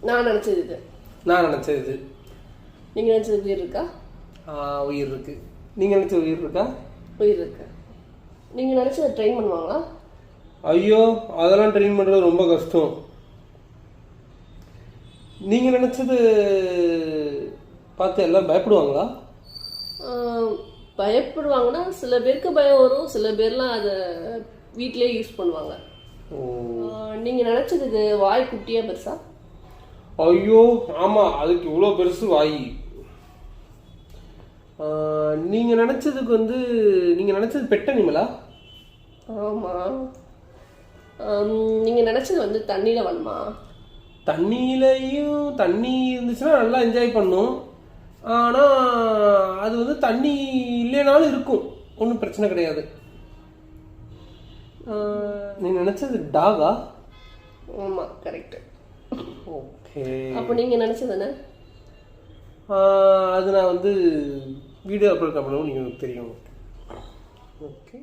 நான் நினச்சது இது. நான் நினச்சது இது. நீங்கள் நினச்சது உயிர் இருக்கா? உயிர் இருக்கு. நீங்கள் நினச்ச உயிர் இருக்கா? உயிர் இருக்கு. நீங்கள் நினச்சதை ட்ரெயின் பண்ணுவாங்களா? ஐயோ, அதெல்லாம் ட்ரெயின் பண்ணுறது ரொம்ப கஷ்டம். நீங்கள் நினச்சது பார்த்து எல்லாம் பயப்படுவாங்களா? பயப்படுவாங்கன்னா சில பேருக்கு பயம் வரும், சில பேர்லாம் அதை வீட்டிலே யூஸ் பண்ணுவாங்க. நீங்கள் நினச்சது இது வாய் குட்டியாக பெருசா? ஐயோ ஆமாம், அதுக்கு இவ்வளோ பெருசு வாய். நீங்கள் நினச்சதுக்கு நீங்கள் நினச்சது பெட் அனிமலா? ஆமாம். நீங்கள் நினச்சது தண்ணியில் வருமா? தண்ணியிலையும் தண்ணி இருந்துச்சுன்னா நல்லா என்ஜாய் பண்ணும். ஆனால் அது தண்ணி இல்லைனாலும் இருக்கும், ஒன்றும் பிரச்சனை கிடையாது. நீங்கள் நினச்சது டாகா? ஆமாம், கரெக்டு. ஓகே. அப்போ நீங்கள் நினச்சது என்ன? அது நான் வீடியோ அப்லோட் பண்ணணும், நீங்கள் தெரியும். ஓகே.